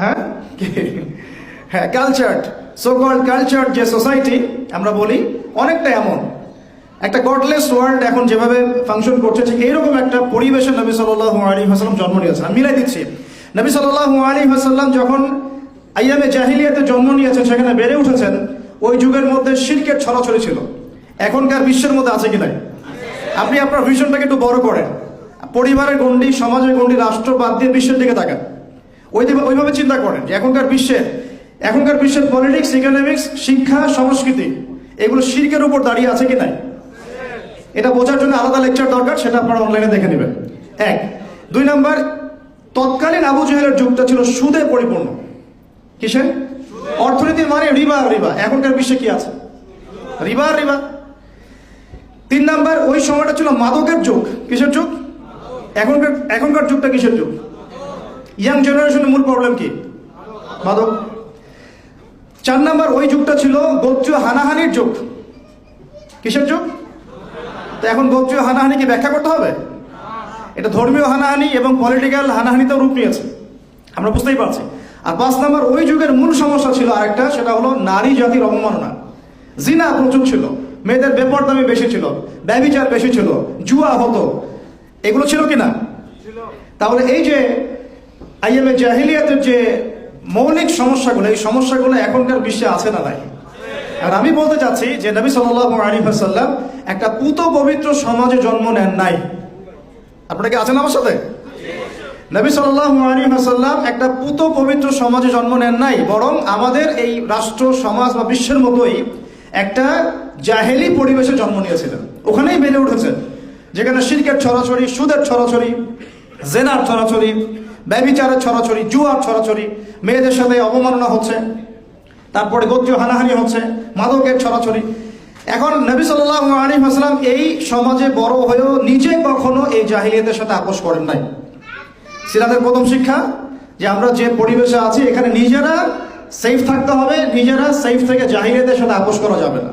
হ্যাঁ হ্যাঁ, cultured, so called cultured যে সোসাইটি আমরা বলি, অনেকটা এমন একটা গডলেস ওয়ার্ল্ড এখন যেভাবে ফাংশন করছে, ঠিক এইরকম একটা পরিবেশে নবী সাল্লাল্লাহু আলাইহি ওয়াসাল্লাম জন্ম নিয়েছেন। আমি মিলাই দিচ্ছি, নবী সাল্লাল্লাহু আলাইহি ওয়াসাল্লাম যখন আইয়ামে জাহিলিয়াতে জন্ম নিয়েছেন, সেখানে বেড়ে উঠেছেন, ওই যুগের মধ্যে শিরকের ছড়াছড়ি ছিল। এখনকার বিশ্বের মধ্যে আছে কি নাই? আপনি আপনার ভিশনটাকে একটু বড় করেন, পরিবারের গণ্ডি, সমাজের গণ্ডি, রাষ্ট্র বাদ দিয়ে বিশ্বের দিকে তাকান, ওইভাবে চিন্তা করেন যে এখনকার বিশ্বের পলিটিক্স, ইকোনমিক্স, শিক্ষা, সংস্কৃতি এগুলো শিরকের উপর দাঁড়িয়ে আছে কি নাই? এটা বোঝার জন্য আলাদা লেকচার দরকার, সেটা আপনারা অনলাইনে দেখে নেবেন। এক, দুই নাম্বার, তৎকালীন আবু জেহেলের যুগটা ছিল সুদে পরিপূর্ণ। কিসে? অর্থনীতির মানে রিবা আর রিবা। এখনকার বিশ্বে কি আছে? রিবা আর রিবা। তিন নাম্বার, ওই সময়টা ছিল মাদকের যুগ। কিসের যুগ? এখনকার যুগটা কিসের যুগ? ইয়াং জেনারেশনের মূল প্রবলেম কি? মাদক। চার নাম্বার, ওই যুগটা ছিল গোত্রীয় হানাহানির যুগ। কিসের যুগ? তো এখন গোত্রীয় হানাহানি কি ব্যাখ্যা করতে হবে? এটা ধর্মীয় হানাহানি এবং পলিটিক্যাল হানাহানিতেও রূপ নিয়েছে, আমরা বুঝতেই পারছি। আর পাঁচ নাম্বার, ওই যুগের মূল সমস্যা ছিল আরেকটা, সেটা হলো নারী জাতির অবমাননা। জিনা প্রচুর ছিল, মেয়েদের বেপরদামি বেশি ছিল, ব্যভিচার বেশি ছিল, জুয়া হতো, এগুলো ছিল কিনা? তাহলে এই যে আইয়ামে জাহিলিয়াতের যে মৌলিক সমস্যাগুলো, এই সমস্যাগুলো এখনকার বিশ্বে আছে না নাই? আর আমি বলতে চাচ্ছি যে নবী সাল্লাল্লাহু আলাইহি ওয়াসাল্লাম একটা পুত পবিত্র সমাজে জন্ম নেন নাই। আপনারা কি আছেন আমার সাথে? নবী সাল্লাল্লাহু আলাইহি ওয়াসাল্লাম একটা পুত পবিত্র সমাজে জন্ম নেন নাই, বরং আমাদের এই রাষ্ট্র, সমাজ বা বিশ্বের মতোই একটা জাহেলি পরিবেশে জন্ম নিয়েছিলেন। ওখানেই বেড়ে উঠেছেন, যেখানে শিরকের ছড়াছড়ি, সুদের ছড়াছড়ি, জেনার ছড়াছড়ি, ব্যভিচারের ছড়াছড়ি, জুয়ার ছড়াছড়ি, মেয়েদের সাথে অবমাননা হচ্ছে, তারপরে গোত্রীয় হানাহানি হচ্ছে, মাদকের ছড়াছড়ি। এখন নবী সাল্লাল্লাহু আলাইহি ওয়াসাল্লাম এই সমাজে বড় হয়েও নিজে কখনো এই জাহিলিয়াতের সাথে আপোষ করেন নাই। সিরাতের প্রথম শিক্ষা যে আমরা যে পরিবেশে আছি, এখানে নিজেরা সেফ থাকতে হবে, নিজেরা সেফ থেকে জাহিলিয়াতের সাথে আপোষ করা যাবে না।